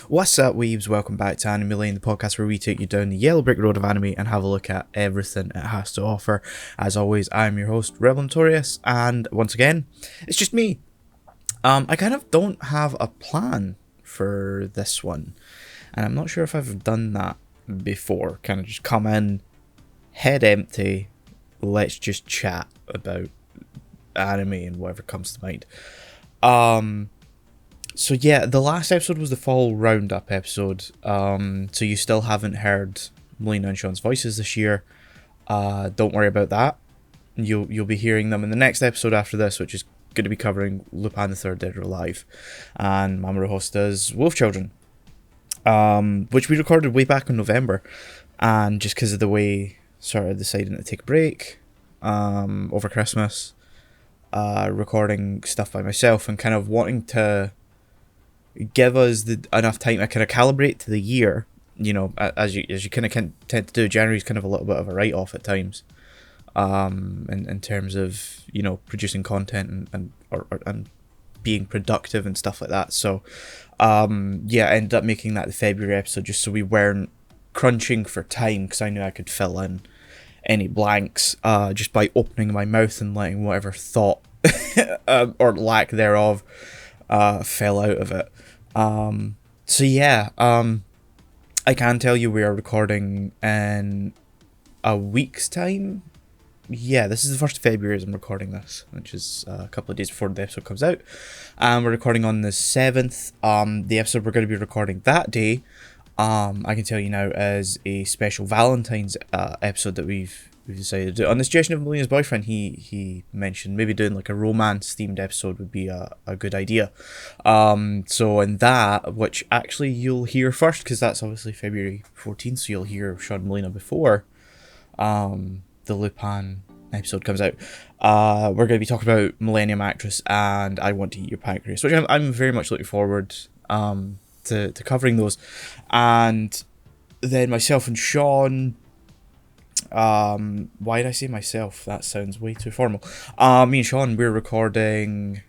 What's up, weebs? Welcome back to Anime Lane, the podcast where we take you down the yellow brick road of anime and have a look at everything it has to offer. As always, I'm your host, Rebel Notorious, and once again, it's just me. I kind of don't have a plan for this one, and I'm not sure if I've done that before. Kind of just come in, head empty, let's just chat about anime and whatever comes to mind. So yeah, the last episode was the fall roundup episode. So you still haven't heard Melina and Sean's voices this year. Don't worry about that. You'll be hearing them in the next episode after this, which is going to be covering Lupin the Third Dead or Alive, and Mamoru Hosoda's Wolf Children, which we recorded way back in November, and just because of the way sort of deciding to take a break over Christmas, recording stuff by myself and kind of wanting to give us enough time to kind of calibrate to the year. You know, as you kind of tend to do, January's kind of a little bit of a write-off at times, in terms of, you know, producing content and being productive and stuff like that. So yeah, I ended up making that the February episode just so we weren't crunching for time, because I knew I could fill in any blanks just by opening my mouth and letting whatever thought or lack thereof fell out of it. So yeah, I can tell you we are recording in a week's time. Yeah, this is the 1st of February as I'm recording this, which is a couple of days before the episode comes out. We're recording on the 7th. The episode we're going to be recording that day, I can tell you now, is a special Valentine's episode that we've decided to do. On the suggestion of Melina's boyfriend, he mentioned maybe doing like a romance themed episode would be a good idea. So in that, which actually you'll hear first, because that's obviously February 14th, so you'll hear Sean and Melina before the Lupin episode comes out. We're going to be talking about Millennium Actress and I Want to Eat Your Pancreas, which I'm very much looking forward to covering those. And then myself and Sean, why did I say myself? That sounds way too formal. Me and Sean, we're recording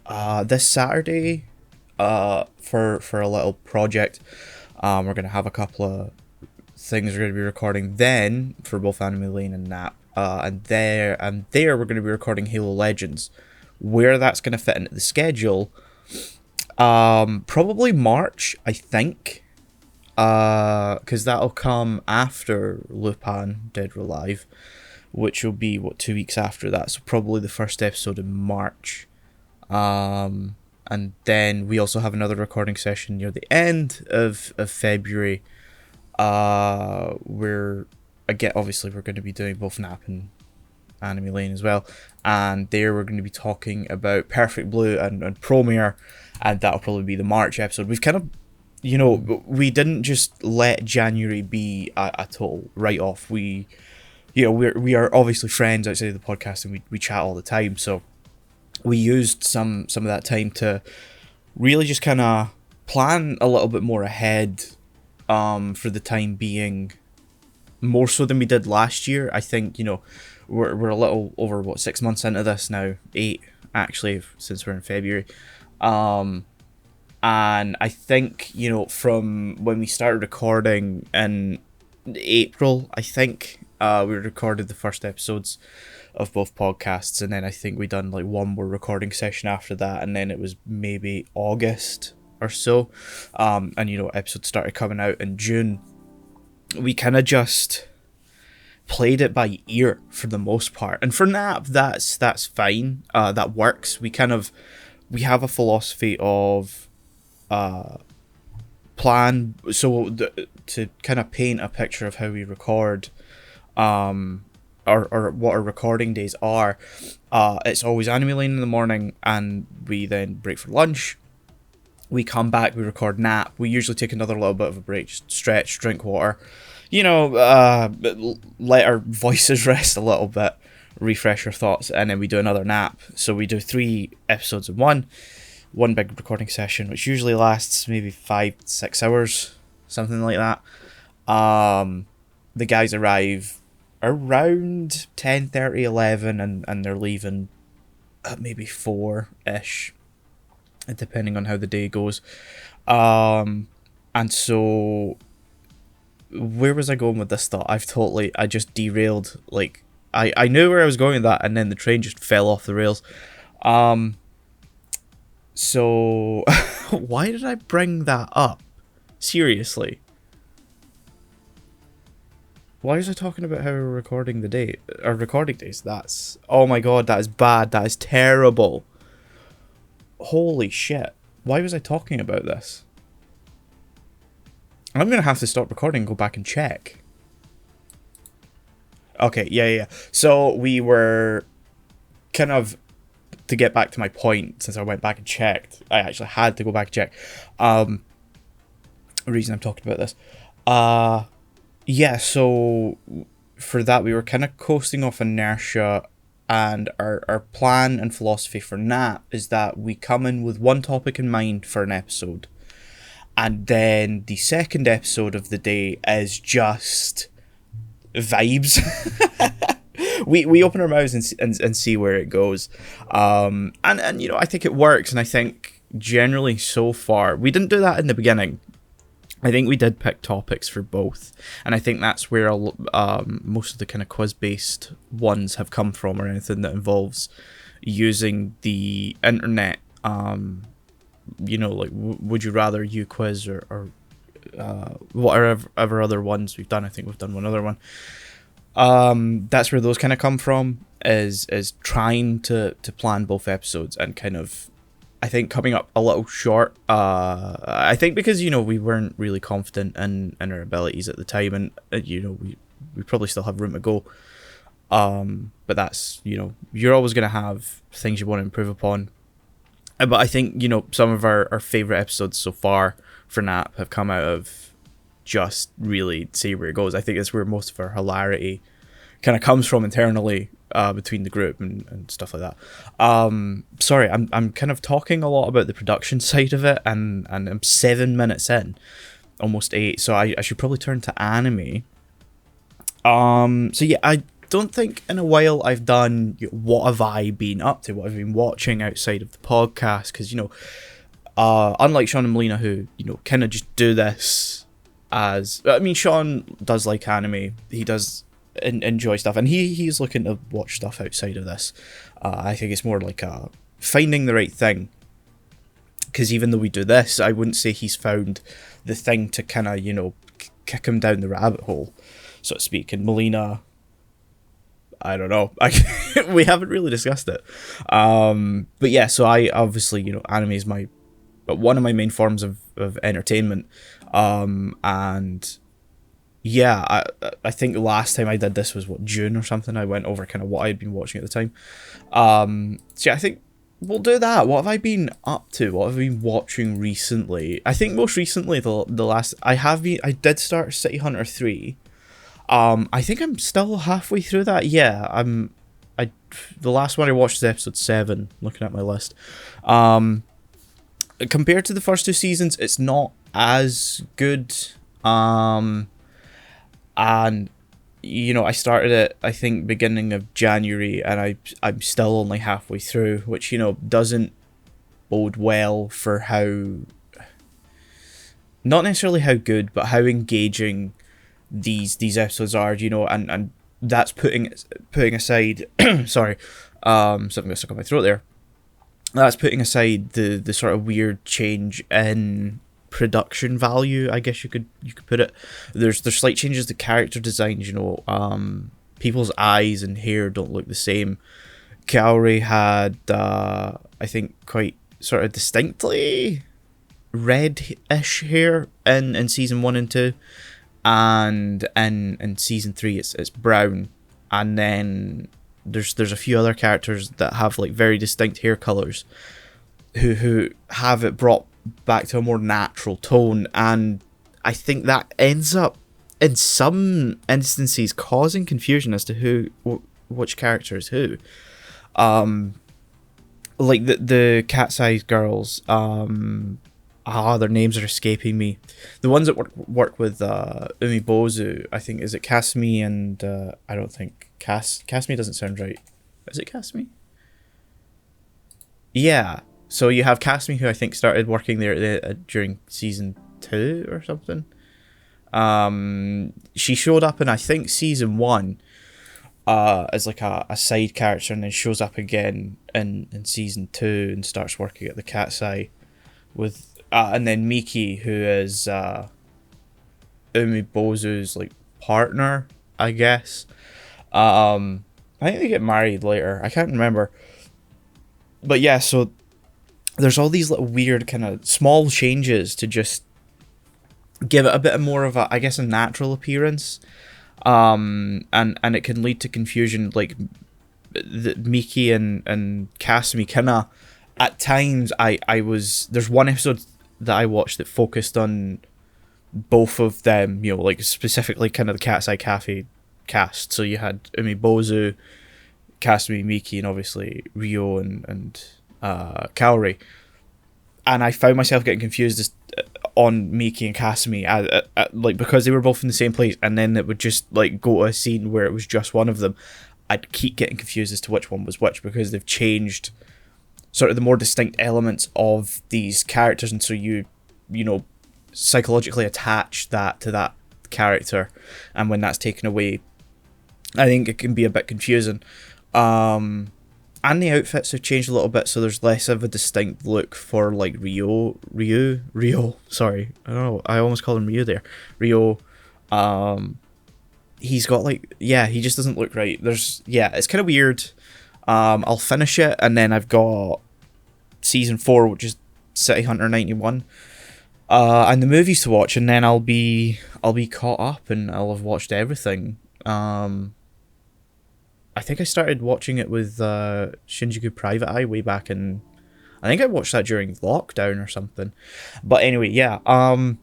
this Saturday for a little project. We're going to have a couple of things we're going to be recording then for both Anime Lane and Nap, and there we're going to be recording Halo Legends. Where that's going to fit into the schedule, probably March, I think, because that'll come after Lupin Dead or Alive, which will be 2 weeks after that, so probably the first episode in March. And then we also have another recording session near the end of February, where again, obviously we're going to be doing both Nap and Anime Lane as well, and there we're going to be talking about Perfect Blue and Promare, and that'll probably be the March episode. We've kind of, you know, we didn't just let January be a total write-off. We are obviously friends outside of the podcast, and we chat all the time, so we used some of that time to really just kind of plan a little bit more ahead, for the time being, more so than we did last year. I think, you know, we're a little over 6 months into this now, 8 actually, since we're in February, and I think, you know, from when we started recording in April, I think we recorded the first episodes of both podcasts, and then I think we done like one more recording session after that, and then it was maybe August or so, and you know, episodes started coming out in June. We kind of just played it by ear for the most part, and for Nap, that's fine. That works. We have a philosophy of plan, so to kind of paint a picture of how we record, or what our recording days are. It's always Anime Lane in the morning, and we then break for lunch. We come back, we record Nap. We usually take another little bit of a break, just stretch, drink water, you know, let our voices rest a little bit, refresh our thoughts, and then we do another Nap. So we do 3 episodes in one big recording session, which usually lasts maybe 5-6 hours, something like that. The guys arrive around 10:30, 11, and they're leaving at maybe 4-ish, depending on how the day goes. And so where was I going with this thought? I just derailed. Like, I knew where I was going with that, and then the train just fell off the rails. So why did I bring that up? Seriously. Why was I talking about how we're recording the day? Our recording days? That's... Oh my god, that is bad. That is terrible. Holy shit. Why was I talking about this? I'm going to have to stop recording and go back and check. Okay, yeah. So we were kind of... To get back to my point, since I went back and checked, I actually had to go back and check. The reason I'm talking about this. Yeah, so for that, we were kind of coasting off inertia, and our plan and philosophy for Nat is that we come in with one topic in mind for an episode, and then the second episode of the day is just vibes. we open our mouths and see where it goes, and you know, I think it works, and I think generally so far we didn't do that in the beginning. I think we did pick topics for both, and I think that's where most of the kind of quiz-based ones have come from, or anything that involves using the internet. You know, like Would You Rather, You Quiz, or whatever other ones we've done. I think we've done one other one. That's where those kind of come from, is trying to plan both episodes, and kind of, I think, coming up a little short. I think because, you know, we weren't really confident in our abilities at the time, and you know, we probably still have room to go. But that's, you know, you're always going to have things you want to improve upon. But I think, you know, some of our favourite episodes so far for NAP have come out of just really see where it goes. I think it's where most of our hilarity kind of comes from internally, between the group and stuff like that. Sorry, I'm kind of talking a lot about the production side of it, and I'm 7 minutes in, almost 8, so I should probably turn to anime. So yeah, I don't think in a while I've done what have I been up to, what I've been watching outside of the podcast, because, you know, unlike Sean and Melina, who, you know, kind of just do this as... I mean, Sean does like anime, he does enjoy stuff, and he's looking to watch stuff outside of this. I think it's more like finding the right thing, because even though we do this, I wouldn't say he's found the thing to kind of, you know, kick him down the rabbit hole, so to speak. And Melina, I don't know, we haven't really discussed it. But yeah, so I obviously, you know, anime is one of my main forms of entertainment, and yeah, I think last time I did this was, June or something. I went over kind of what I'd been watching at the time. So yeah, I think we'll do that. What have I been up to? What have I been watching recently? I think most recently, the last... I did start City Hunter 3. I think I'm still halfway through that. Yeah, the last one I watched is episode 7, looking at my list. Compared to the first 2 seasons, it's not as good. And, you know, I started it, I think, beginning of January, and I'm still only halfway through, which, you know, doesn't bode well for how... Not necessarily how good, but how engaging these episodes are, you know, and that's putting aside... sorry, something got stuck on my throat there. That's putting aside the sort of weird change in production value, I guess you could put it. There's slight changes to character designs, you know. People's eyes and hair don't look the same. Kaori had I think quite sort of distinctly red-ish hair in season 1 and 2, and in season 3 it's brown, and then there's a few other characters that have like very distinct hair colors who have it brought back to a more natural tone, and I think that ends up in some instances causing confusion as to which character is who. Like the cat's eyes girls, their names are escaping me. The ones that work with Umibozu, I think, is it Kasumi and I don't think Kasumi doesn't sound right. Is it Kasumi? Yeah. So you have Kasumi, who I think started working there during season 2 or something. She showed up in, I think, season 1 as like a side character, and then shows up again in season 2 and starts working at the Cat's Eye with and then Miki, who is Umibozu's like partner, I guess. I think they get married later. I can't remember. But yeah, so there's all these little weird kind of small changes to just give it a bit more of a, I guess, a natural appearance. And it can lead to confusion. Like Miki and Kasumi kinda at times there's one episode that I watched that focused on both of them, you know, like specifically kind of the Cat's Eye Cafe cast. So you had Umibozu, Kasumi, Miki, and obviously Ryo and Kaori. And I found myself getting confused on Miki and Kasumi, like because they were both in the same place, and then it would just like go to a scene where it was just one of them. I'd keep getting confused as to which one was which, because they've changed sort of the more distinct elements of these characters, and so you know, psychologically attach that to that character, and when that's taken away, I think it can be a bit confusing. And the outfits have changed a little bit, so there's less of a distinct look for like Ryo. Sorry, I don't know. I almost called him Ryo there. Ryo. He's got like, yeah, he just doesn't look right. It's kind of weird. I'll finish it, and then I've got season 4, which is City Hunter 91, and the movies to watch, and then I'll be caught up, and I'll have watched everything. I think I started watching it with Shinjuku Private Eye way back in, I think I watched that during lockdown or something. But anyway, yeah. I'm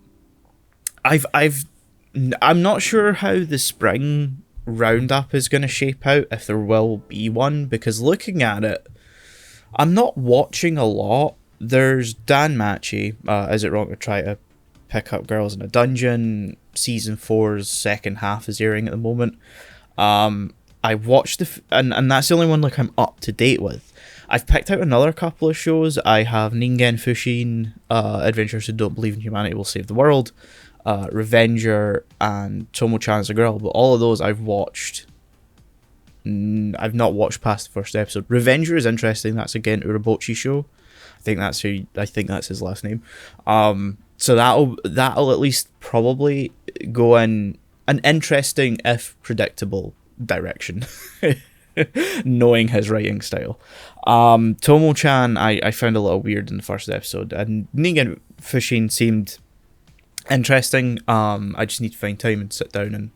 not sure how the spring roundup is going to shape out, if there will be one, because looking at it, I'm not watching a lot. There's Danmachi, Is It Wrong to Try to Pick Up Girls in a Dungeon? Season 4's second half is airing at the moment. I watched and that's the only one like I'm up to date with. I've picked out another couple of shows. I have Ningen Fushin, Adventures Who Don't Believe in Humanity Will Save the World, Revenger, and Tomo-chan's a Girl, but all of those I've watched. I've not watched past the first episode. Revenger is interesting. That's again Urabochi show. I think that's his last name. So that'll at least probably go in an interesting, if predictable, direction. Knowing his writing style. Tomo-chan I found a little weird in the first episode, and Ningen Fushin seemed interesting. I just need to find time and sit down and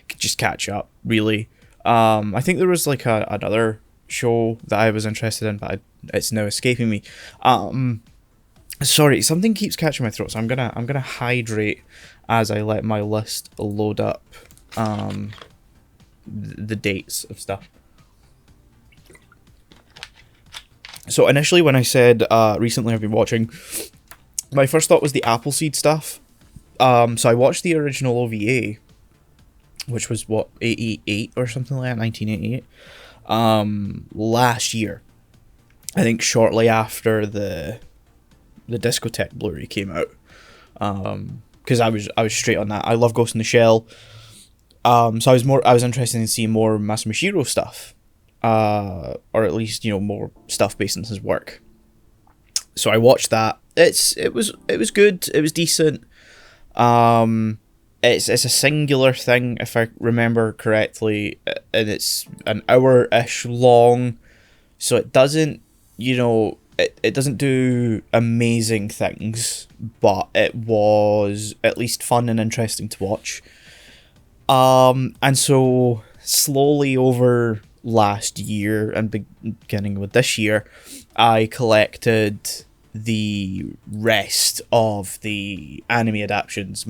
just catch up, really. I think there was like another show that I was interested in, but it's now escaping me. Sorry, something keeps catching my throat, so I'm gonna hydrate as I let my list load up the dates of stuff. So initially when I said recently I've been watching, my first thought was the Appleseed stuff. So I watched the original OVA, which was 88 or something like that, 1988, last year. I think shortly after the Discotheque Blu-ray came out. Because I was straight on that. I love Ghost in the Shell. So I was interested in seeing more Masumashiro stuff, or at least, you know, more stuff based on his work. So I watched that. It was good. It was decent. It's a singular thing, if I remember correctly, and it's an hour-ish long. So it doesn't, you know, it doesn't do amazing things, but it was at least fun and interesting to watch. And so slowly over last year and beginning with this year, I collected the rest of the anime adaptions.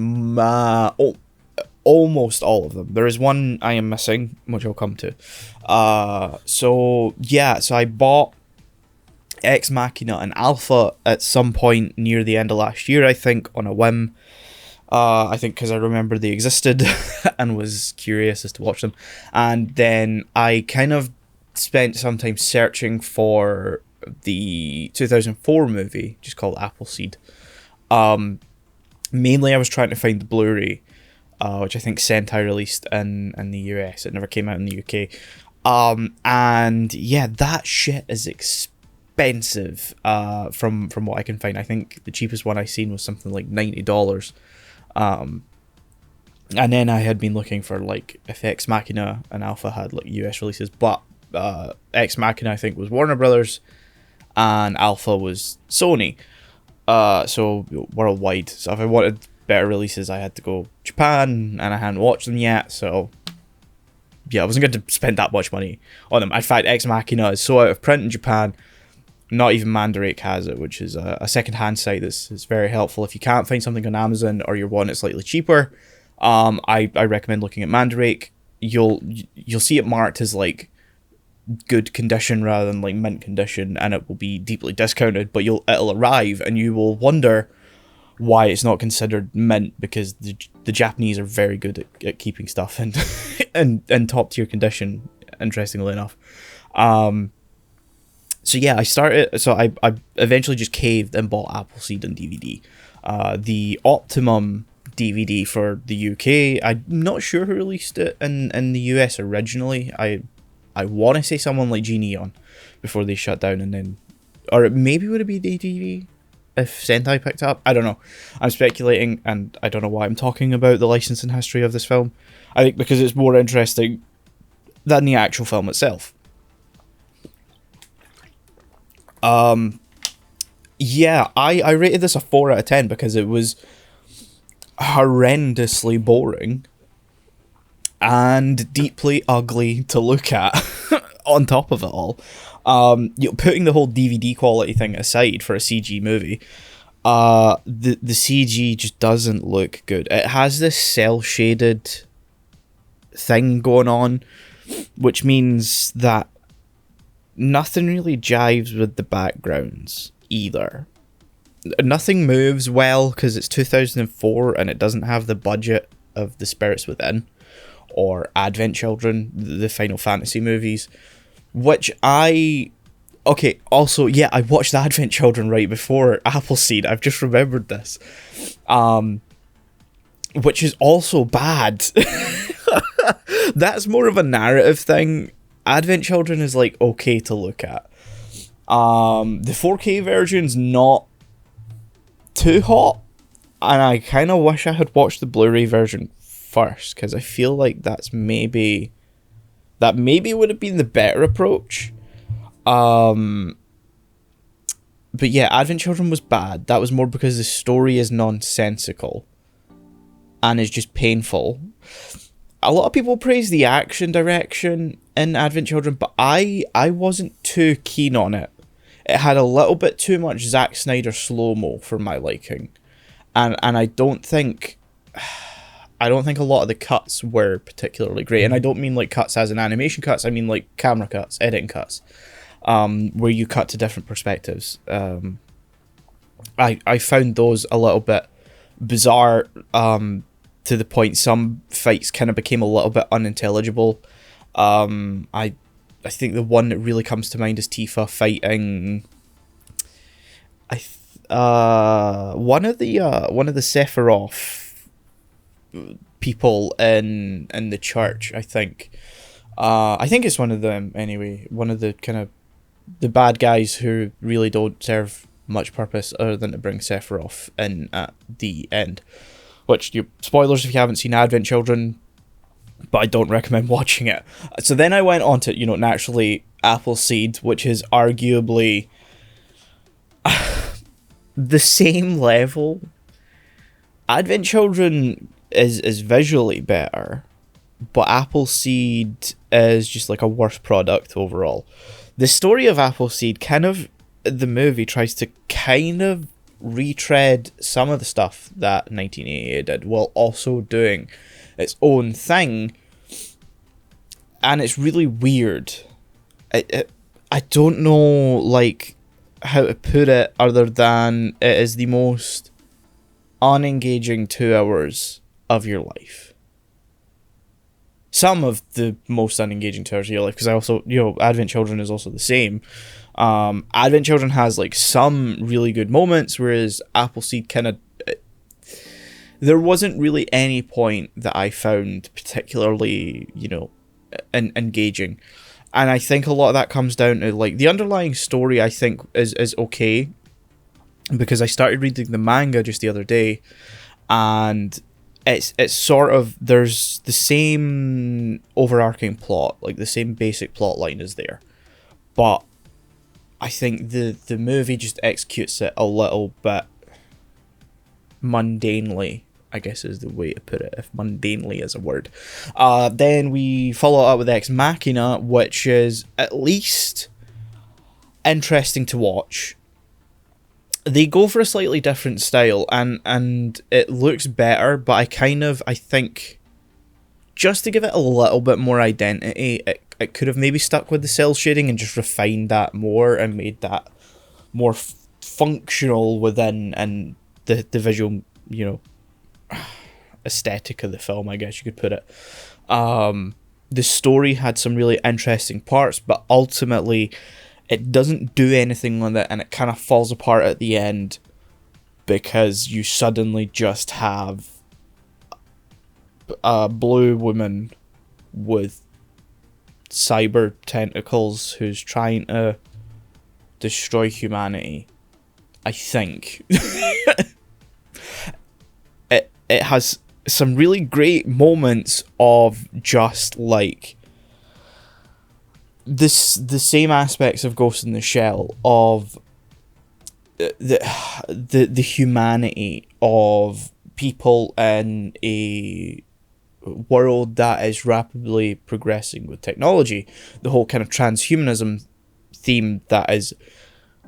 Almost all of them. There is one I am missing, which I'll come to. So I bought Ex Machina and Alpha at some point near the end of last year, I think, on a whim. I think because I remember they existed and was curious as to watch them. And then I kind of spent some time searching for the 2004 movie, just called Appleseed. Mainly I was trying to find the Blu-ray, which I think Sentai released in the US. It never came out in the UK. And yeah, that shit is expensive, from what I can find. I think the cheapest one I seen was something like $90. And then I had been looking for, like, if Ex Machina and Alpha had, like, US releases, but Ex Machina, I think, was Warner Brothers, and Alpha was Sony. So worldwide. So if I wanted better releases, I had to go Japan, and I hadn't watched them yet, so yeah, I wasn't going to spend that much money on them. In fact, Ex Machina is so out of print in Japan, not even Mandarake has it, which is a second-hand site that's very helpful. If you can't find something on Amazon, or you want it slightly cheaper, I recommend looking at Mandarake. You'll see it marked as, like, good condition rather than, like, mint condition, and it will be deeply discounted, but it'll arrive and you will wonder why it's not considered mint, because the Japanese are very good at keeping stuff in top tier condition, interestingly enough. So yeah, I eventually just caved and bought Appleseed on DVD. The Optimum DVD for the UK, I'm not sure who released it in the US originally. I want to say someone like G-Neon before they shut down, and then, or maybe would it be DTV if Sentai picked up? I don't know. I'm speculating, and I don't know why I'm talking about the licensing history of this film. I think because it's more interesting than the actual film itself. Yeah, I rated this a 4 out of 10 because it was horrendously boring and deeply ugly to look at. On top of it all, putting the whole DVD quality thing aside for a CG movie, the CG just doesn't look good. It has this cel shaded thing going on, which means that nothing really jives with the backgrounds either. Nothing moves well because it's 2004 and it doesn't have the budget of The Spirits Within or Advent Children, the Final Fantasy movies, which also, yeah, I watched Advent Children right before Appleseed. I've just remembered this. Which is also bad. That's more of a narrative thing. Advent Children is, like, okay to look at. The 4K version's not too hot, and I kind of wish I had watched the Blu-ray version first, because I feel like that maybe would have been the better approach. But yeah, Advent Children was bad. That was more because the story is nonsensical and is just painful. A lot of people praise the action direction in Advent Children, but I wasn't too keen on it. It had a little bit too much Zack Snyder slow-mo for my liking, and I don't think a lot of the cuts were particularly great. And I don't mean like cuts as in animation cuts, I mean like camera cuts, editing cuts, where you cut to different perspectives. I found those a little bit bizarre, to the point some fights kind of became a little bit unintelligible. I think the one that really comes to mind is Tifa fighting one of the Sephiroth people in the church, I think. I think it's one of them anyway. One of the kind of the bad guys who really don't serve much purpose other than to bring Sephiroth in at the end. Which, spoilers if you haven't seen Advent Children, but I don't recommend watching it. So then I went on to, naturally, Appleseed, which is arguably the same level. Advent Children is visually better, but Appleseed is just like a worse product overall. The story of Appleseed the movie tries to kind of retread some of the stuff that 1988 did, while also doing its own thing, and it's really weird. I don't know, like, how to put it other than it is the most unengaging 2 hours of your life. Some of the most unengaging 2 hours of your life, because I also, Advent Children is also the same. Advent Children has like some really good moments, whereas Appleseed kind of, there wasn't really any point that I found particularly, engaging. And I think a lot of that comes down to like the underlying story. I think is okay, because I started reading the manga just the other day, and it's sort of, there's the same overarching plot, like the same basic plot line is there, but I think the movie just executes it a little bit mundanely, I guess is the way to put it, if mundanely is a word. Then we follow up with Ex Machina, which is at least interesting to watch. They go for a slightly different style, and it looks better, but I think just to give it a little bit more identity, it could have maybe stuck with the cell shading and just refined that more and made that more functional within and the visual, aesthetic of the film, I guess you could put it. The story had some really interesting parts, but ultimately it doesn't do anything with it, and it kind of falls apart at the end because you suddenly just have a blue woman with cyber tentacles who's trying to destroy humanity, I think. It has some really great moments of just like the same aspects of Ghost in the Shell, of the humanity of people in a world that is rapidly progressing with technology. The whole kind of transhumanism theme that is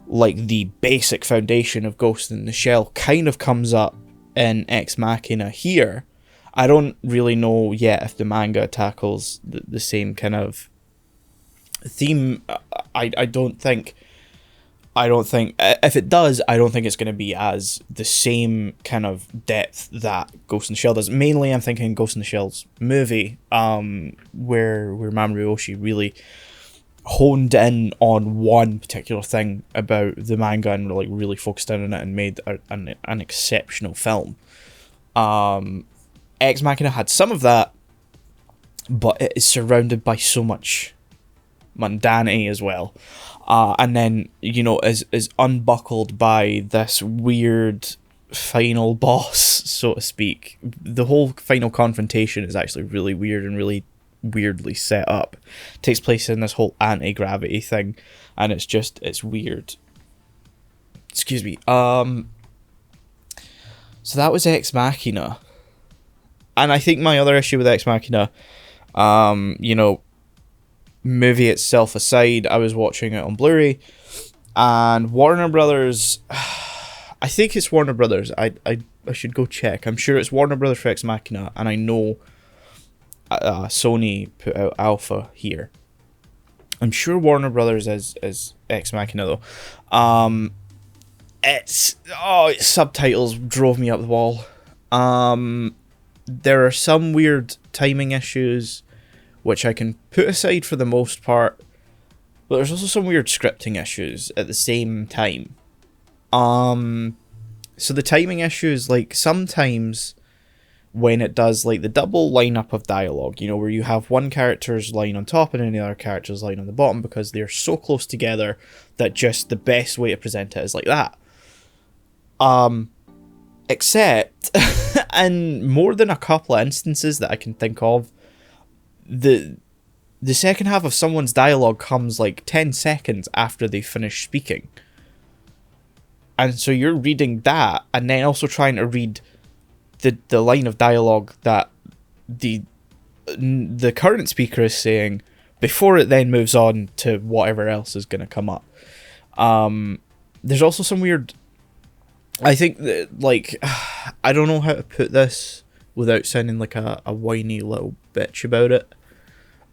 like the basic foundation of Ghost in the Shell kind of comes up in Ex Machina here. I don't really know yet if the manga tackles the same kind of theme. I don't think if it does, I don't think it's going to be as the same kind of depth that Ghost in the Shell does. Mainly I'm thinking Ghost in the Shell's movie, where Mamoru Oshii really honed in on one particular thing about the manga and like really focused in on it and made an exceptional film. Ex Machina had some of that, but it is surrounded by so much mundanity as well. And then, is unbuckled by this weird final boss, so to speak. The whole final confrontation is actually really weird and really weirdly set up. It takes place in this whole anti-gravity thing, and it's weird. Excuse me. So that was Ex Machina. And I think my other issue with Ex Machina, movie itself aside, I was watching it on Blu-ray, and Warner Brothers, I think it's Warner Brothers, I should go check, I'm sure it's Warner Brothers for Ex Machina, and I know Sony put out Alpha here. I'm sure Warner Brothers is Ex Machina though. Its subtitles drove me up the wall. There are some weird timing issues, which I can put aside for the most part, but there's also some weird scripting issues at the same time. So the timing issues, like sometimes when it does like the double lineup of dialogue, where you have one character's line on top and any other character's line on the bottom, because they're so close together that just the best way to present it is like that. Except, in more than a couple of instances that I can think of, the second half of someone's dialogue comes like 10 seconds after they finish speaking. And so you're reading that, and then also trying to read the line of dialogue that the current speaker is saying before it then moves on to whatever else is going to come up. There's also some weird... I think that, like, I don't know how to put this without sounding like a whiny little bitch about it.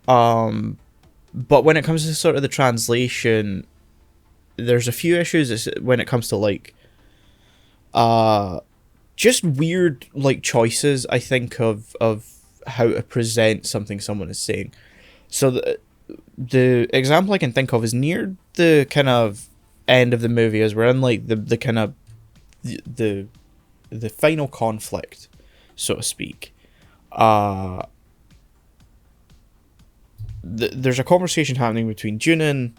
But when it comes to sort of the translation, there's a few issues when it comes to like, just weird like choices, I think, of how to present something someone is saying. So the example I can think of is near the kind of end of the movie, as we're in like the kind of the final conflict, so to speak. There's a conversation happening between Junin,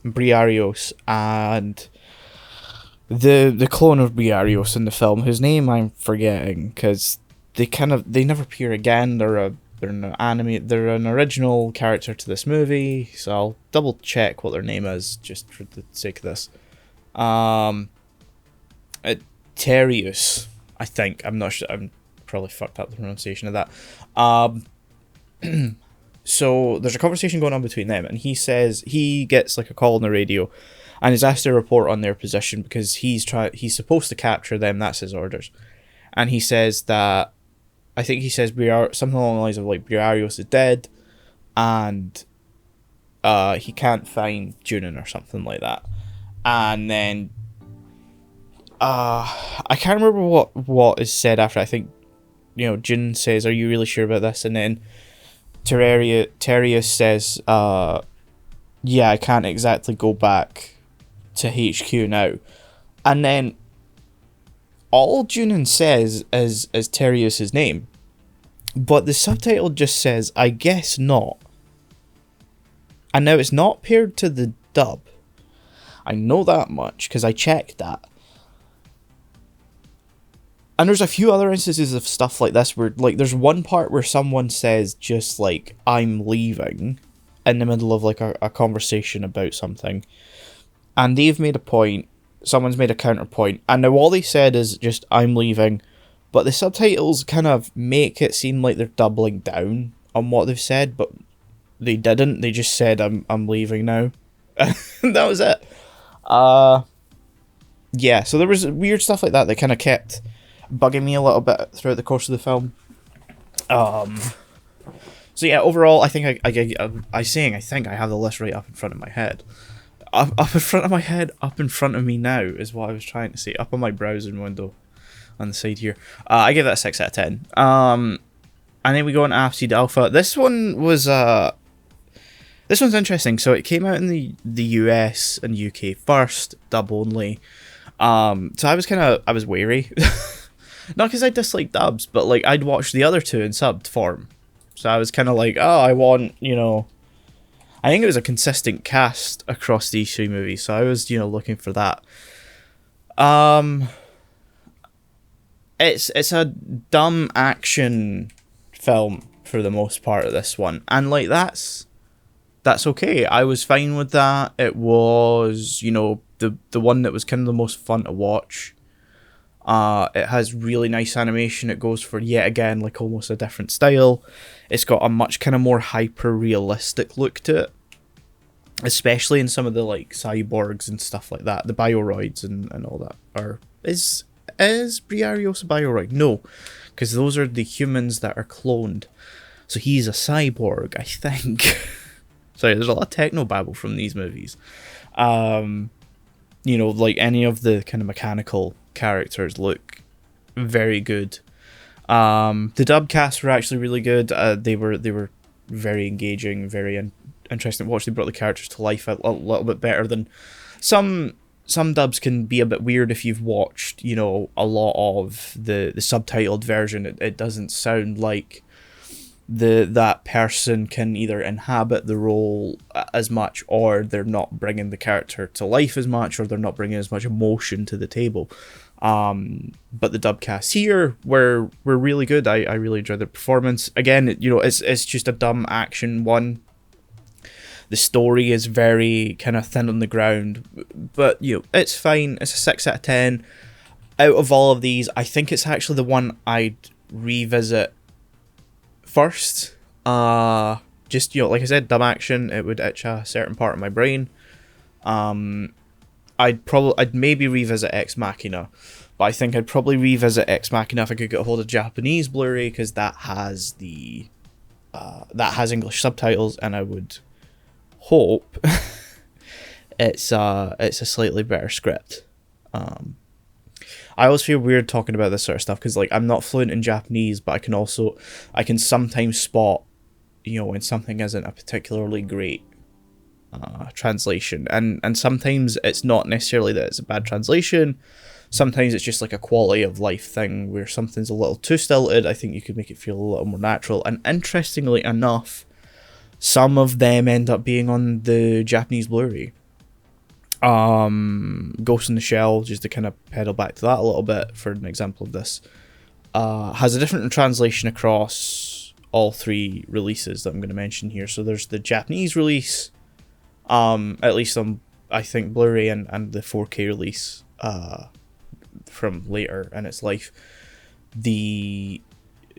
Briarios, and the clone of Briarios in the film, whose name I'm forgetting because they never appear again. They're an original character to this movie, so I'll double check what their name is just for the sake of this. Terius, I think. I'm not sure. I'm probably fucked up the pronunciation of that. So there's a conversation going on between them, and he gets like a call on the radio, and is asked to report on their position because he's supposed to capture them. That's his orders, and he says that, I think he says something along the lines of like Briarios is dead, and he can't find Junin or something like that, and then I can't remember what is said after. I think Jin says, "Are you really sure about this?" And then Terius says, "Yeah, I can't exactly go back to HQ now." And then all Junin says is Terius's name, but the subtitle just says, "I guess not." And now it's not paired to the dub. I know that much because I checked that. And there's a few other instances of stuff like this where, like, there's one part where someone says just like, "I'm leaving," in the middle of like a conversation about something, and they've made a point, someone's made a counterpoint, and now all they said is just, "I'm leaving," but the subtitles kind of make it seem like they're doubling down on what they've said, but they didn't. They just said, I'm leaving now." And that was it. Yeah, so there was weird stuff like that kind of kept bugging me a little bit throughout the course of the film. So yeah, overall, I think I think I have the list right up in front of my head. Up in front of my head, up in front of me now is what I was trying to say. Up on my browsing window on the side here. I give that a 6 out of 10. And then we go on Appleseed Alpha. This one's interesting. So it came out in the US and UK first, dub only. So I was wary. Not because I dislike dubs, but like I'd watched the other two in subbed form. So I was kind of like, oh, I want, I think it was a consistent cast across these three movies. So I was, looking for that. It's a dumb action film for the most part of this one. And like that's okay. I was fine with that. It was, the one that was kind of the most fun to watch. It has really nice animation. It goes for, yet again, like almost a different style. It's got a much kind of more hyper-realistic look to it. Especially in some of the like cyborgs and stuff like that. The bioroids and all that. Or is Briarios a bioroid? No. Because those are the humans that are cloned. So he's a cyborg, I think. Sorry, there's a lot of techno-babble from these movies. Like any of the kind of mechanical characters look very good. The dub casts were actually really good. They were very engaging, very interesting to watch. They brought the characters to life a little bit better than some dubs can be a bit weird if you've watched, a lot of the subtitled version. It doesn't sound like that person can either inhabit the role as much, or they're not bringing the character to life as much, or they're not bringing as much emotion to the table. But the dub casts here were really good. I really enjoyed the performance. Again, it's just a dumb action one. The story is very kind of thin on the ground, but it's fine. It's a 6 out of 10. Out of all of these, I think it's actually the one I'd revisit first. Just like I said, dumb action, it would itch a certain part of my brain. I'd maybe revisit Ex Machina, but I think I'd probably revisit Ex Machina if I could get a hold of Japanese Blu-ray, because that has English subtitles, and I would hope it's a slightly better script. I always feel weird talking about this sort of stuff because, like, I'm not fluent in Japanese, but I can sometimes spot, when something isn't a particularly great translation, and sometimes it's not necessarily that it's a bad translation. Sometimes it's just like a quality of life thing where something's a little too stilted. I think you could make it feel a little more natural. And interestingly enough, some of them end up being on the Japanese Blu-ray. Ghost in the Shell, just to kind of pedal back to that a little bit for an example of this, has a different translation across all three releases that I'm going to mention here. So there's the Japanese release, at least on, I think, Blu-ray, and the 4K release from later in its life. The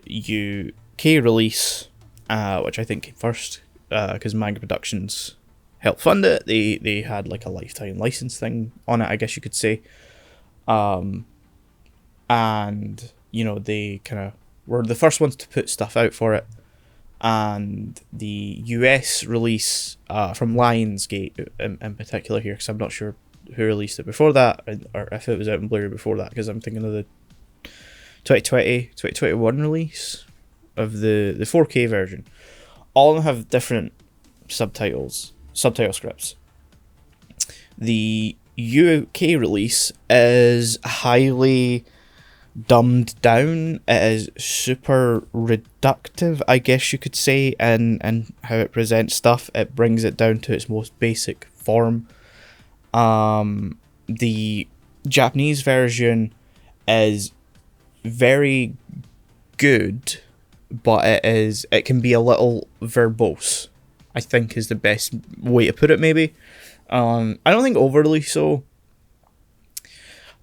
UK release, which I think came first, because Manga Productions helped fund it. They had like a lifetime license thing on it, I guess you could say. And they kind of were the first ones to put stuff out for it. And the US release from Lionsgate in particular here, because I'm not sure who released it before that, or if it was out in Blu-ray before that, because I'm thinking of the 2021 release of the 4K version. All of them have different subtitle scripts. The UK release is highly dumbed down. It is super reductive, I guess you could say, in how it presents stuff. It brings it down to its most basic form. The Japanese version is very good, but it can be a little verbose, I think is the best way to put it, maybe. I don't think overly so,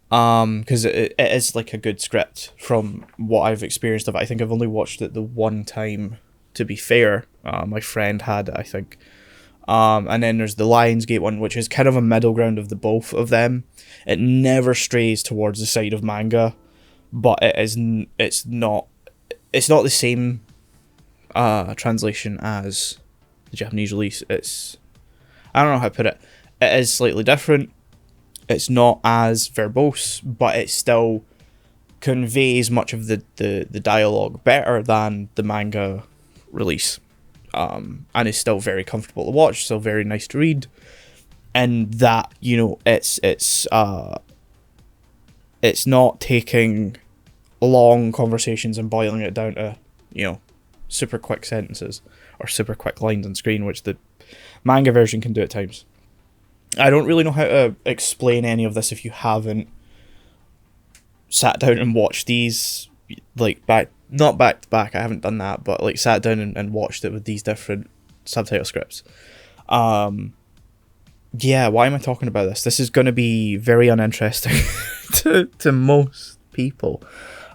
because it is like a good script from what I've experienced of it. I think I've only watched it the one time, to be fair. My friend had it, I think. And then there's the Lionsgate one, which is kind of a middle ground of the both of them. It never strays towards the side of manga, but it's not the same translation as the Japanese release. I don't know how to put it. It is slightly different. It's not as verbose, but it still conveys much of the dialogue better than the manga release. And it's still very comfortable to watch, still very nice to read. And that, it's not taking long conversations and boiling it down to, super quick sentences or super quick lines on screen, which the manga version can do at times. I don't really know how to explain any of this if you haven't sat down and watched these, like, not back to back, I haven't done that, but like sat down and watched it with these different subtitle scripts. Why am I talking about this? This is going to be very uninteresting to most people.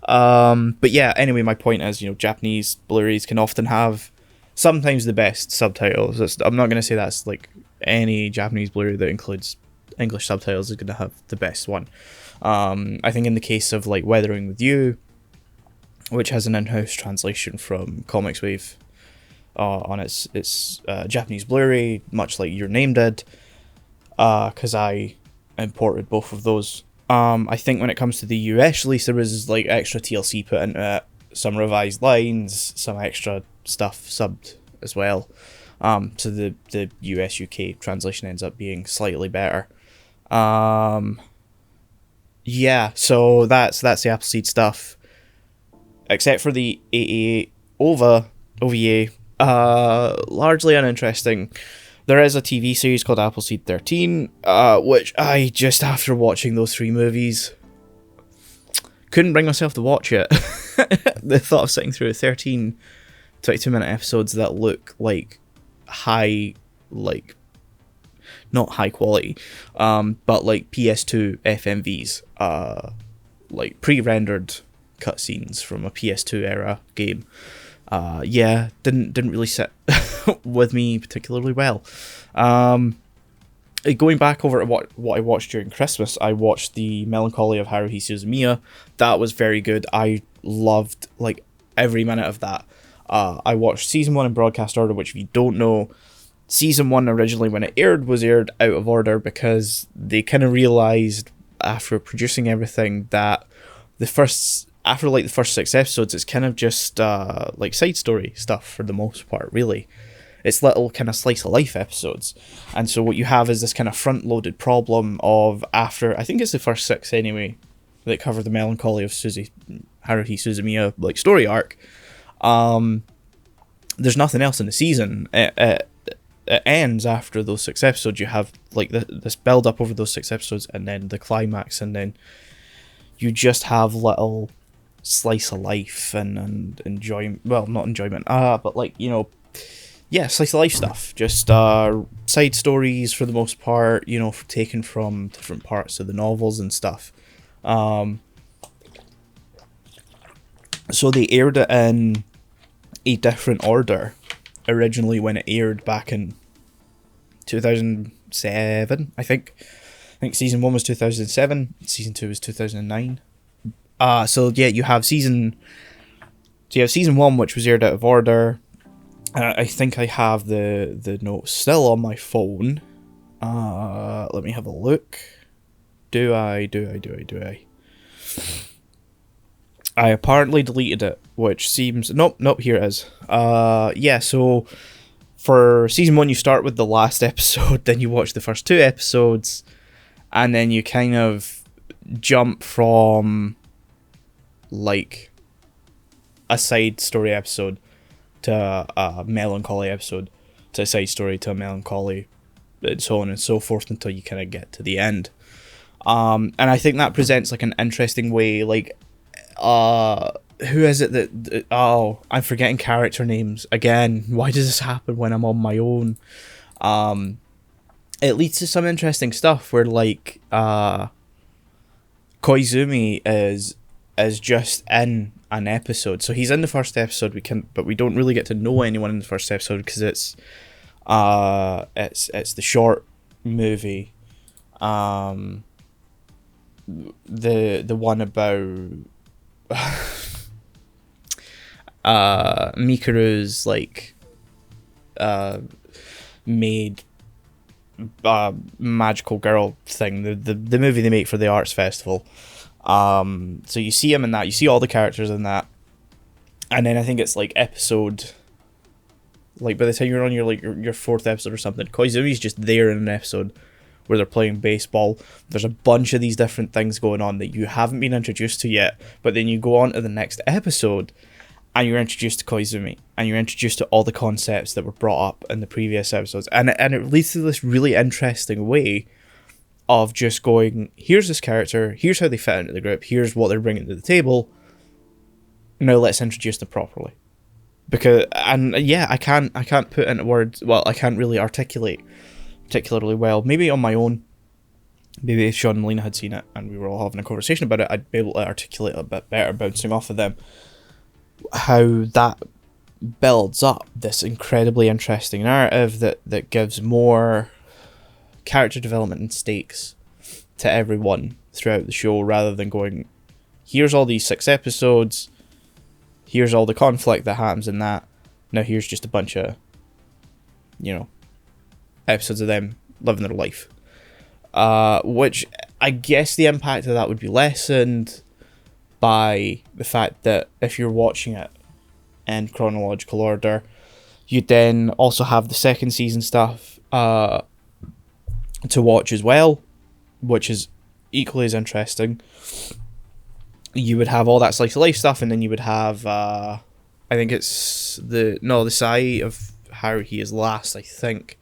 But yeah, anyway, my point is, Japanese Blu-rays can often have sometimes the best subtitles. I'm not going to say that's like any Japanese Blu-ray that includes English subtitles is going to have the best one. I think in the case of like Weathering with You, which has an in-house translation from Comics Wave on its Japanese Blu-ray, much like Your Name did, because I imported both of those. I think when it comes to the US release, there was like extra TLC put into it, some revised lines, some extra stuff subbed as well. So the US UK translation ends up being slightly better. So that's the Appleseed stuff. Except for the 88 OVA, largely uninteresting. There is a TV series called Appleseed 13, which I, just after watching those 3 movies, couldn't bring myself to watch it. The thought of sitting through 13 22-minute episodes that look like not high quality, but like PS2 FMVs, like pre-rendered cutscenes from a PS2 era game. Didn't really sit with me particularly well. Going back over to what I watched during Christmas, I watched The Melancholy of Haruhi Suzumiya. That was very good. I loved like every minute of that. I watched season 1 in broadcast order, which if you don't know, season 1 originally when it aired was aired out of order because they kind of realised after producing everything that the first after like the first 6 episodes, it's kind of just like side story stuff for the most part, really. It's little kind of slice of life episodes. And so what you have is this kind of front loaded problem of, after, I think it's the first 6 anyway, that cover the melancholy of Haruhi Suzumiya like story arc. There's nothing else in the season. It ends after those 6 episodes. You have like this build up over those 6 episodes, and then the climax, and then you just have little slice of life and enjoyment. Well, not enjoyment, but like, you know, yeah, slice of life stuff. Just side stories for the most part, you know, taken from different parts of the novels and stuff. So they aired it in a different order originally when it aired back in 2007, I think. I think season 1 was 2007, season 2 was 2009. So yeah, you have season 1, which was aired out of order. I think I have the notes still on my phone. Let me have a look. Do I? I apparently deleted it, which seems... Nope, here it is. Yeah, so for season 1, you start with the last episode, then you watch the first 2 episodes, and then you kind of jump from, like, a side story episode to a melancholy episode, to a side story to a melancholy, and so on and so forth until you kind of get to the end. And I think that presents like an interesting way, like, who is it that oh, I'm forgetting character names again. Why does this happen when I'm on my own? It leads to some interesting stuff where, like, Koizumi is just in an episode. So he's in the first episode, but we don't really get to know anyone in the first episode because it's the short movie, the one about Mikuru's like maid magical girl thing, the movie they make for the arts festival. So you see him in that, you see all the characters in that, and then I think it's like episode, like by the time you're on your 4th episode or something, Koizumi's just there in an episode where they're playing baseball. There's a bunch of these different things going on that you haven't been introduced to yet, but then you go on to the next episode and you're introduced to Koizumi, and you're introduced to all the concepts that were brought up in the previous episodes, and it leads to this really interesting way of just going, here's this character, here's how they fit into the group, here's what they're bringing to the table, now let's introduce them properly. Because, and yeah, I can't put into words, well, I can't really articulate particularly well, maybe on my own, maybe if Sean and Lena had seen it and we were all having a conversation about it, I'd be able to articulate a bit better, bouncing off of them, how that builds up this incredibly interesting narrative that gives more character development and stakes to everyone throughout the show, rather than going, here's all these 6 episodes, here's all the conflict that happens in that, now here's just a bunch of, you know, episodes of them living their life. Which I guess the impact of that would be lessened by the fact that if you're watching it in chronological order, you then also have the second season stuff to watch as well, which is equally as interesting. You would have all that slice of life stuff, and then you would have I think it's the Sai of Haruhi is last, I think.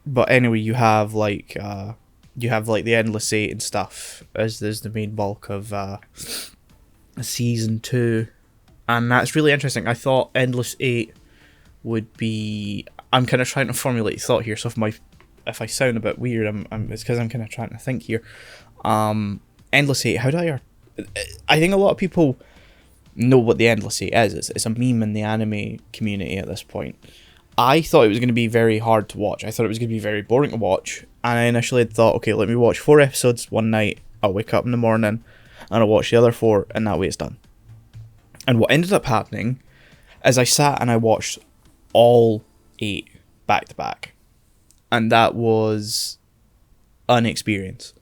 But anyway, you have like the Endless Eight and stuff as the main bulk of season 2, and that's really interesting. I thought Endless Eight would be. I'm kind of trying to formulate thought here, so if I sound a bit weird, it's because I'm kind of trying to think here. Endless Eight. How do I think a lot of people know what the Endless Eight is. It's a meme in the anime community at this point. I thought it was going to be very hard to watch. I thought it was going to be very boring to watch. And I initially thought, okay, let me watch 4 episodes one night. I'll wake up in the morning and I'll watch the other 4, and that way it's done. And what ended up happening is I sat and I watched all 8 back to back. And that was an experience.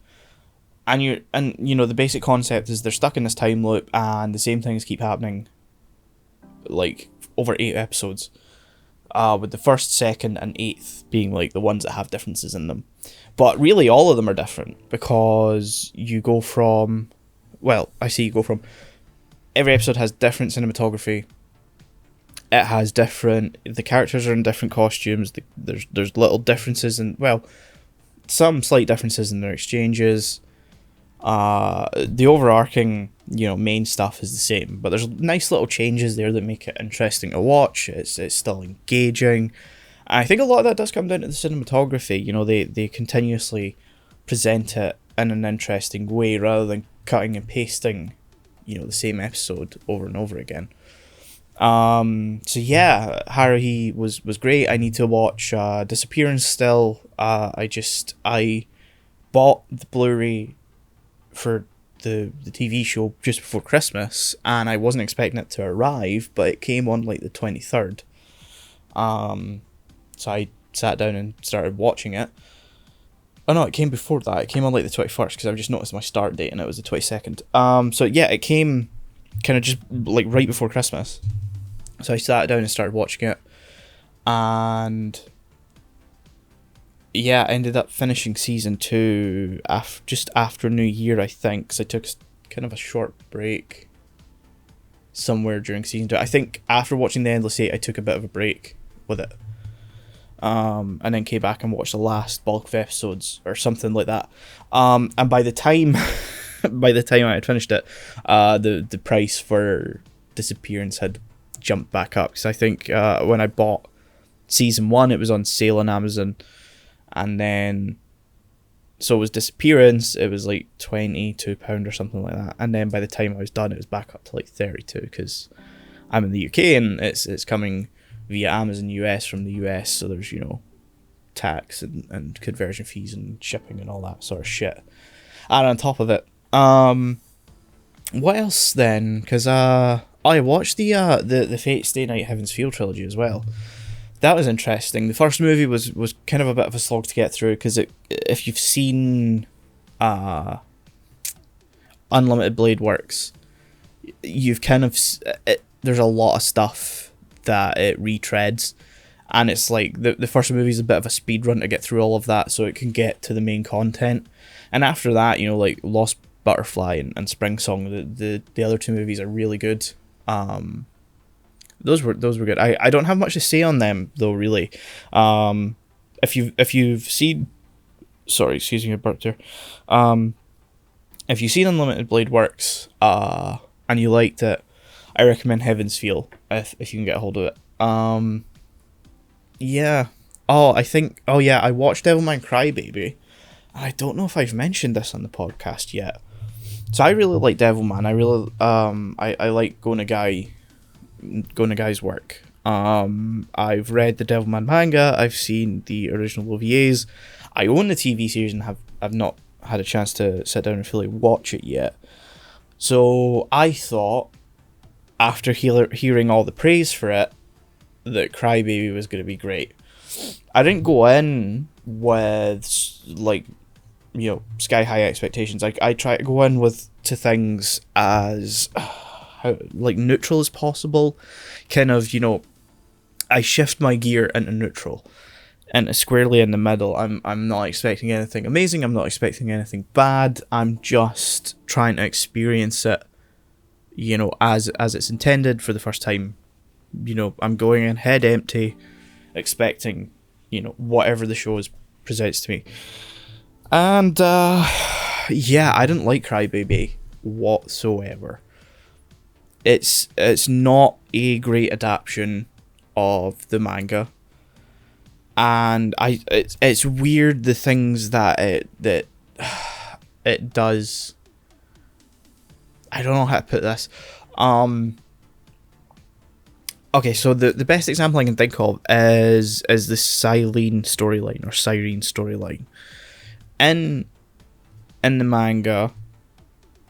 and the basic concept is they're stuck in this time loop, and the same things keep happening, like over 8 episodes. With the first, second, and 8th being like the ones that have differences in them. But really, all of them are different because you go from, every episode has different cinematography. It has the characters are in different costumes. There's little differences in, some slight differences in their exchanges. The overarching, main stuff is the same, but there's nice little changes there that make it interesting to watch. It's still engaging. And I think a lot of that does come down to the cinematography. They continuously present it in an interesting way rather than cutting and pasting, the same episode over and over again. So yeah, Haruhi was great. I need to watch Disappearance still. I bought the Blu-ray for the TV show just before Christmas, and I wasn't expecting it to arrive, but it came on like the 23rd. So I sat down and started watching it. Oh no, it came before that. It came on like the 21st because I just noticed my start date and it was the 22nd. So yeah, it came kind of just like right before Christmas. So I sat down and started watching it, and yeah, I ended up finishing season 2 just after New Year, I think, because I took kind of a short break somewhere during season 2. I think after watching The Endless Eight, I took a bit of a break with it, and then came back and watched the last bulk of episodes or something like that. And by the time I had finished it, the price for Disappearance had jumped back up, because I think when I bought season 1, it was on sale on Amazon. And then, so it was Disappearance, it was like £22 or something like that. And then by the time I was done, it was back up to like 32, because I'm in the UK and it's coming via Amazon US from the US. So there's, tax and conversion fees and shipping and all that sort of shit. And on top of it, what else then? Because I watched the Fate Stay Night Heaven's Feel trilogy as well. That was interesting. The first movie was kind of a bit of a slog to get through, because if you've seen Unlimited Blade Works, you've kind of there's a lot of stuff that it retreads, and it's like the first movie is a bit of a speed run to get through all of that so it can get to the main content. And after that, like Lost Butterfly and Spring Song, the other 2 movies are really good. Those were good. I don't have much to say on them though, really. If you've seen, sorry, excuse me, I burped here. If you've seen Unlimited Blade Works, and you liked it, I recommend Heaven's Feel if you can get a hold of it. Yeah. I watched Devilman Crybaby. I don't know if I've mentioned this on the podcast yet. So I really like Devilman. I really I like Go Nagai's work. I've read the Devilman manga. I've seen the original OVAs. I own the TV series and have not had a chance to sit down and fully watch it yet. So I thought, after hearing all the praise for it, that Crybaby was going to be great. I didn't go in with sky high expectations. I try to go in to things as neutral as possible. Kind of, I shift my gear into neutral and squarely in the middle. I'm not expecting anything amazing. I'm not expecting anything bad. I'm just trying to experience it, as it's intended for the first time. I'm going in head empty, expecting, whatever the show presents to me. And I didn't like Crybaby whatsoever. It's not a great adaptation of the manga, and it's weird the things that it does. I don't know how to put this. Okay, so the best example I can think of is the Cyrene storyline. In the manga,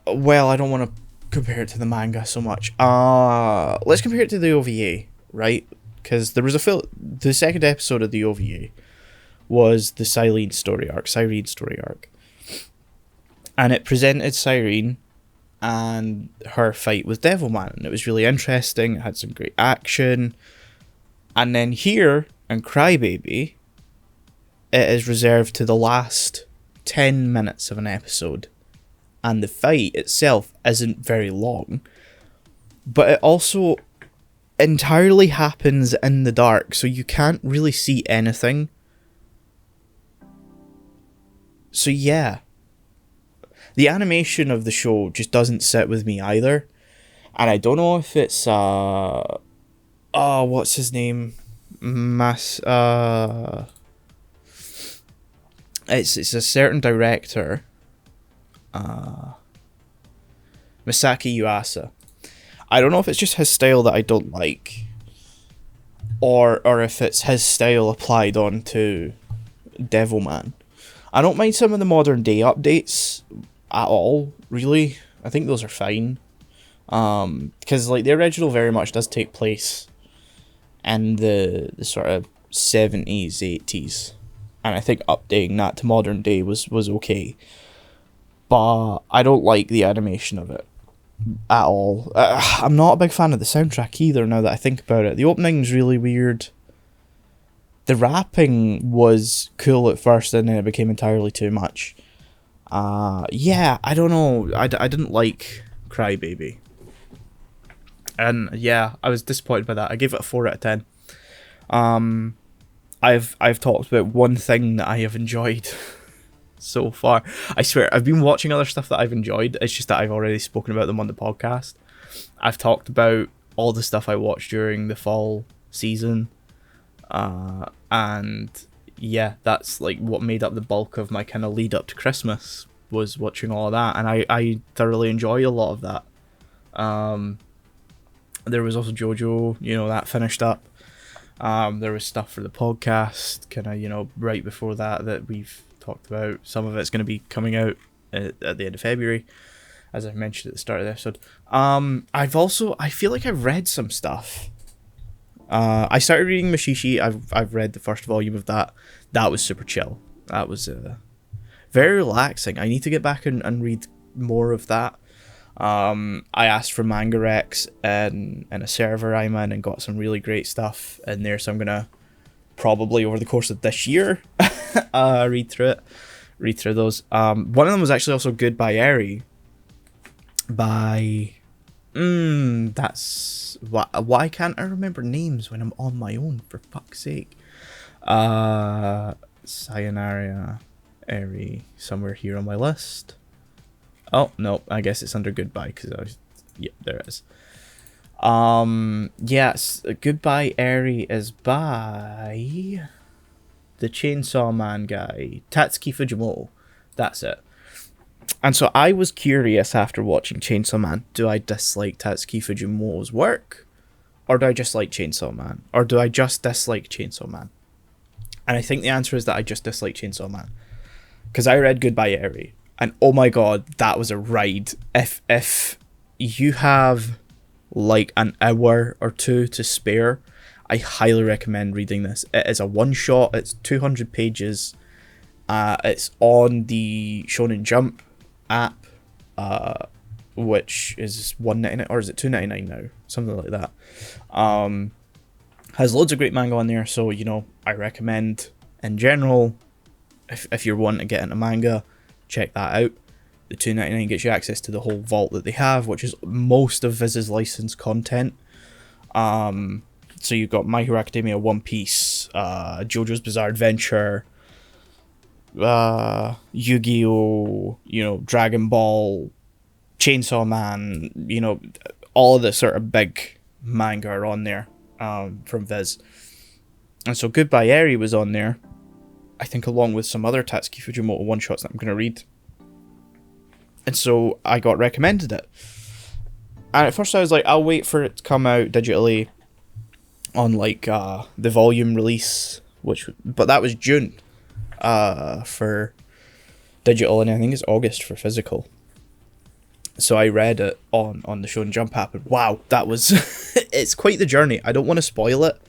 well, I don't want to compare it to the manga so much. Let's compare it to the OVA, right? Because there was the second episode of the OVA was the Cyrene story arc. And it presented Cyrene and her fight with Devilman, and it was really interesting. It had some great action. And then here in Crybaby, it is reserved to the last 10 minutes of an episode, and the fight itself isn't very long, but it also entirely happens in the dark, so you can't really see anything. So yeah, the animation of the show just doesn't sit with me either, and I don't know if it's what's his name, it's a certain director, Masaki Yuasa. I don't know if it's just his style that I don't like, or if it's his style applied onto Devilman. I don't mind some of the modern day updates at all, really. I think those are fine. Because like the original very much does take place in the sort of 70s, 80s. And I think updating that to modern day was okay. But I don't like the animation of it at all. I'm not a big fan of the soundtrack either, now that I think about it. The opening's really weird. The rapping was cool at first, and then it became entirely too much. Yeah, I don't know. I didn't like Crybaby. And yeah, I was disappointed by that. I gave it a 4 out of 10. I've talked about one thing that I have enjoyed so far. I swear, I've been watching other stuff that I've enjoyed. It's just that I've already spoken about them on the podcast. I've talked about all the stuff I watched during the fall season. And yeah, that's like what made up the bulk of my kind of lead up to Christmas, was watching all of that. And I thoroughly enjoyed a lot of that. There was also JoJo, that finished up. There was stuff for the podcast, kind of, right before that we've talked about. Some of it's going to be coming out at the end of February, as I mentioned at the start of the episode. I feel like I've read some stuff. I started reading Mashishi. I've read the first volume of that. That was super chill. That was very relaxing. I need to get back and read more of that. I asked for Manga Rex in a server I'm in and got some really great stuff in there, so I'm gonna probably over the course of this year read through those. One of them was actually also Goodbye Eri by that's why can't I remember names when I'm on my own, for fuck's sake. Sayonara Eri, somewhere here on my list. Oh, no, I guess it's under Goodbye, because yeah, there it is. Yes, Goodbye Eri is by the Chainsaw Man guy, Tatsuki Fujimoto. That's it. And so I was curious after watching Chainsaw Man, do I dislike Tatsuki Fujimoto's work? Or do I just like Chainsaw Man? Or do I just dislike Chainsaw Man? And I think the answer is that I just dislike Chainsaw Man. Because I read Goodbye Eri. And oh my god, that was a ride. If you have like an hour or two to spare, I highly recommend reading this. It is a one-shot. It's 200 pages. It's on the Shonen Jump app, which is $1.99, or is it $2.99 now? Something like that. Has loads of great manga on there, so I recommend in general, if you're wanting to get into manga, check that out. The $2.99 gets you access to the whole vault that they have, which is most of Viz's licensed content. So you've got My Hero Academia, One Piece, JoJo's Bizarre Adventure, Yu-Gi-Oh!, Dragon Ball, Chainsaw Man, all of the sort of big manga are on there from Viz. And so Goodbye Eri was on there, I think, along with some other Tatsuki Fujimoto one-shots that I'm going to read. And so I got recommended it. And at first I was like, I'll wait for it to come out digitally on like the volume release, but that was June for digital, and I think it's August for physical. So I read it on the Shonen Jump app, and wow, that was it's quite the journey. I don't want to spoil it.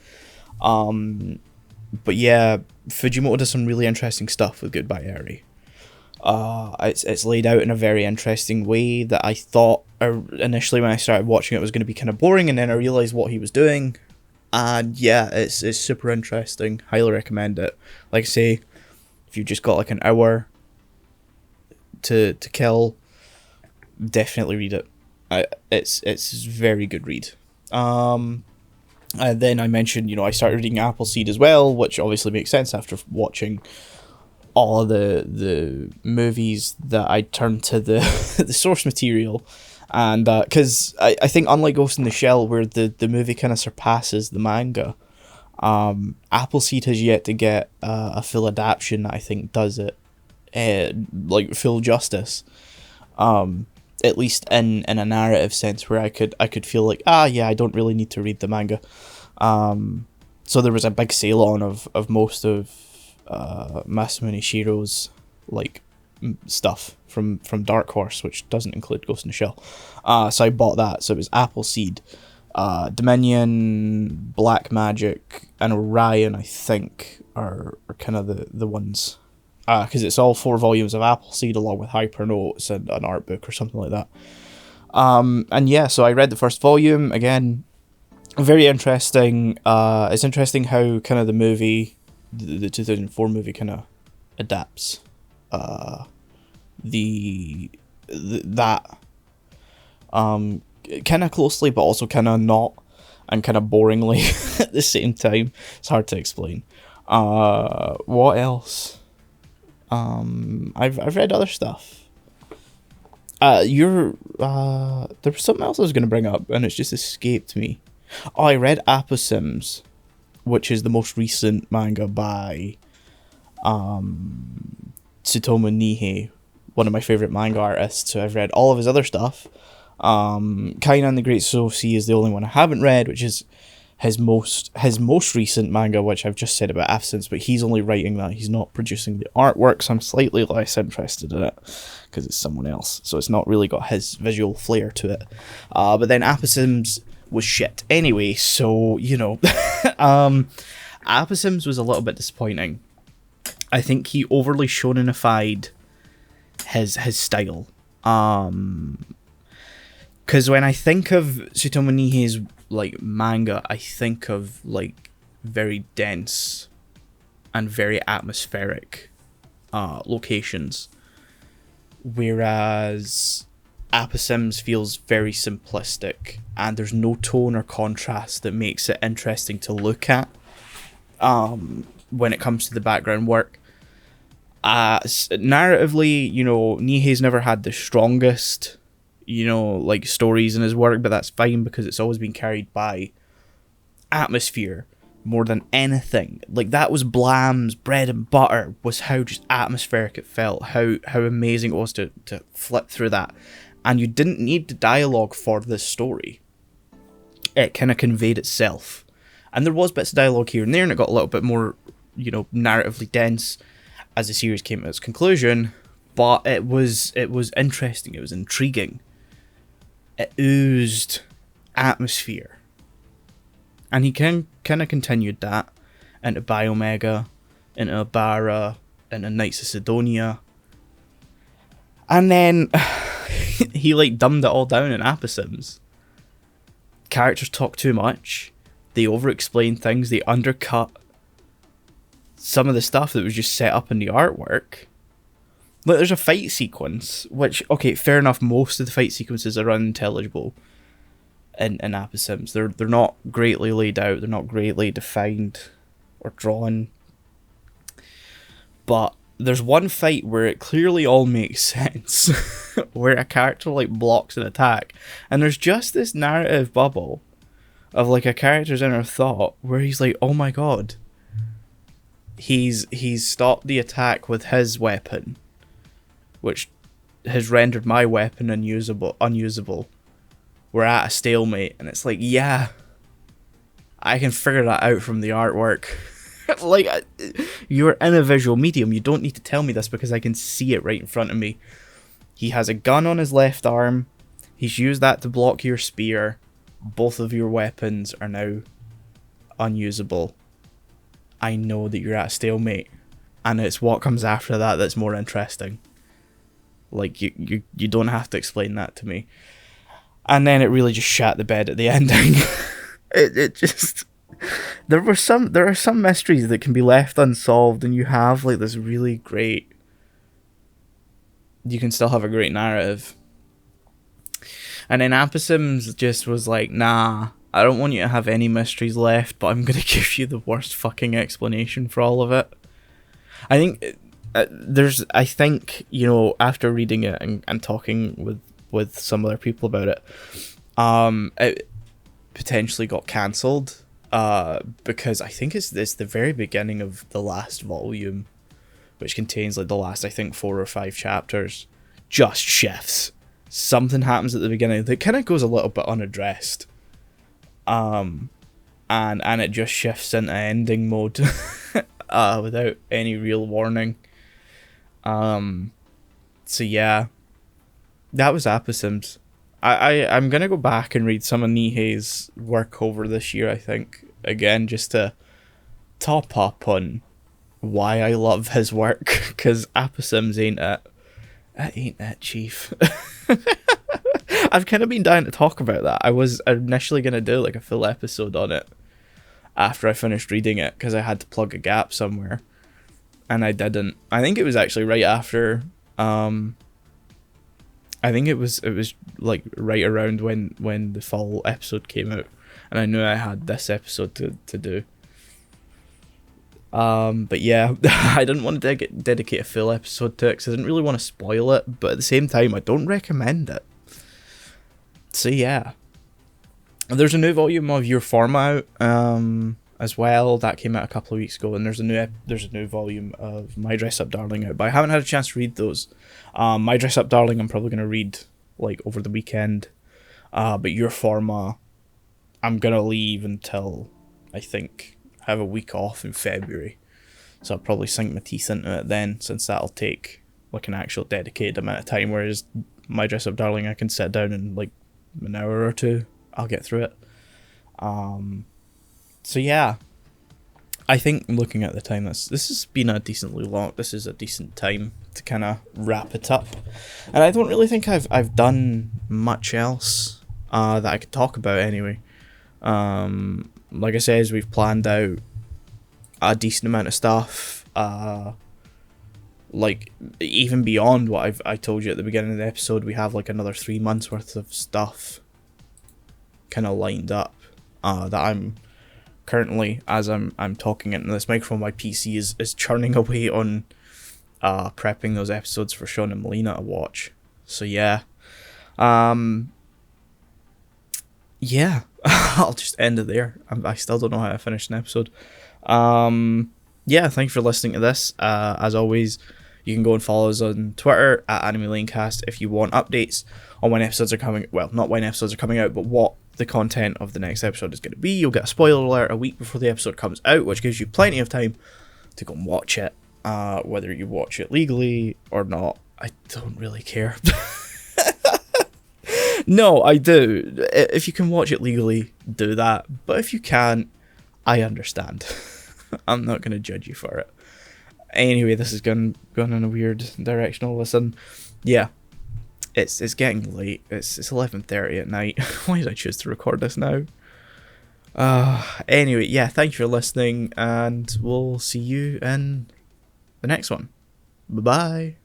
But yeah, Fujimoto does some really interesting stuff with Goodbye Eri. It's laid out in a very interesting way that I thought initially when I started watching it was going to be kind of boring, and then I realized what he was doing. And yeah, it's super interesting. Highly recommend it. Like I say, if you've just got like an hour to kill, definitely read it. It's very good read. And then I mentioned, I started reading Appleseed as well, which obviously makes sense after watching all of the movies that I turned to the the source material. And because I think unlike Ghost in the Shell, where the movie kind of surpasses the manga, Appleseed has yet to get a full adaptation that I think does it like full justice. At least in a narrative sense, where I could feel like, yeah, I don't really need to read the manga. So there was a big sale on of most of Masamune Shiro's like stuff from Dark Horse, which doesn't include Ghost in the Shell. So I bought that. So it was Appleseed, Dominion, Black Magic, and Orion, I think, are kind of the ones. Because it's all 4 volumes of Appleseed along with hyper notes and an art book or something like that. And yeah, so I read the first volume. Again, very interesting. It's interesting how kind of the movie, the 2004 movie, kind of adapts that kind of closely, but also kind of not, and kind of boringly at the same time. It's hard to explain. What else? I've read other stuff. There was something else I was going to bring up, and it's just escaped me. Oh, I read Appleseed, which is the most recent manga by Tsutomu Nihei, one of my favourite manga artists. So I've read all of his other stuff. Kaina and the Great Sea is the only one I haven't read, which is his most recent manga, which I've just said about Appleseed, but he's only writing that. He's not producing the artwork, so I'm slightly less interested in it because it's someone else. So it's not really got his visual flair to it. But then Appleseed was shit anyway, so Appleseed was a little bit disappointing. I think he overly shonenified his style. Because when I think of Tsutomu Nihei's like manga, I think of like very dense and very atmospheric locations, whereas Appleseed feels very simplistic, and there's no tone or contrast that makes it interesting to look at when it comes to the background work. Narratively, Nihei's never had the strongest like stories in his work, but that's fine because it's always been carried by atmosphere more than anything. Like, that was Blam's bread and butter, was how just atmospheric it felt, how amazing it was to flip through that. And you didn't need the dialogue for this story. It kind of conveyed itself. And there was bits of dialogue here and there, and it got a little bit more, narratively dense as the series came to its conclusion, but it was interesting, it was intriguing. It oozed atmosphere. And he kind of continued that into Biomega, into Abara, into Knights of Sidonia. And then he dumbed it all down in Appleseed. Characters talk too much. They over-explain things. They undercut some of the stuff that was just set up in the artwork. There's a fight sequence, which, okay, fair enough, most of the fight sequences are unintelligible in Appleseed. They're not greatly laid out, they're not greatly defined or drawn. But there's one fight where it clearly all makes sense, where a character blocks an attack, and there's just this narrative bubble of a character's inner thought where he's like, oh my god, he's stopped the attack with his weapon, which has rendered my weapon unusable. We're at a stalemate, and it's like, yeah, I can figure that out from the artwork. You're in a visual medium, you don't need to tell me this because I can see it right in front of me. He has a gun on his left arm, he's used that to block your spear, both of your weapons are now unusable. I know that you're at a stalemate, and it's what comes after that that's more interesting. Like, you don't have to explain that to me. And then it really just shat the bed at the ending. it just... There are some mysteries that can be left unsolved, and you have, like, this really great... You can still have a great narrative. And then Appleseed just was like, nah, I don't want you to have any mysteries left, but I'm going to give you the worst fucking explanation for all of it. I think I think, you know, after reading it and talking with some other people about it, it potentially got cancelled, because I think it's the very beginning of the last volume, which contains like the last, I think, 4 or 5 chapters, just shifts. Something happens at the beginning that kind of goes a little bit unaddressed, and it just shifts into ending mode, without any real warning. So yeah, that was Appleseed. I'm gonna go back and read some of Nihei's work over this year, I think, again, just to top up on why I love his work, because Appleseed ain't it. That ain't it, chief. I've kind of been dying to talk about that. I was initially going to do like a full episode on it after I finished reading it, because I had to plug a gap somewhere, and I didn't. I think it was actually right after, I think it was like right around when the fall episode came out, and I knew I had this episode to do. But yeah, I didn't want to dedicate a full episode to it, because I didn't really want to spoil it, but at the same time, I don't recommend it. So yeah, there's a new volume of Your Forma out, as well. That came out a couple of weeks ago, and there's a new volume of My Dress Up Darling out, but I haven't had a chance to read those. My Dress Up Darling I'm probably going to read like over the weekend, but Your Forma I'm going to leave until I think I have a week off in February, so I'll probably sink my teeth into it then, since that'll take like an actual dedicated amount of time, whereas My Dress Up Darling I can sit down and like an hour or two I'll get through it. So yeah, I think looking at the time, this has been a decently long. This is a decent time to kind of wrap it up, and I don't really think I've done much else that I could talk about anyway. Like I said, we've planned out a decent amount of stuff. Like even beyond what I told you at the beginning of the episode, we have like another 3 months worth of stuff kind of lined up, that I'm currently, as I'm talking into this microphone, my PC is churning away on prepping those episodes for Sean and Melina to watch. So yeah, yeah, I'll just end it there. I still don't know how to finish an episode. Yeah, thank you for listening to this. As always, you can go and follow us on Twitter at AnimeLaneCast if you want updates on when episodes are coming. Well, not when episodes are coming out, but what the content of the next episode is going to be. You'll get a spoiler alert a week before the episode comes out, which gives you plenty of time to go and watch it. Whether you watch it legally or not, I don't really care. No, I do. If you can watch it legally, do that. But if you can't, I understand. I'm not going to judge you for it. Anyway, this has gone in a weird direction all of a sudden. Yeah, it's getting late. It's 11:30 at night. Why did I choose to record this now? Anyway, yeah, thank you for listening, and we'll see you in the next one. Bye-bye.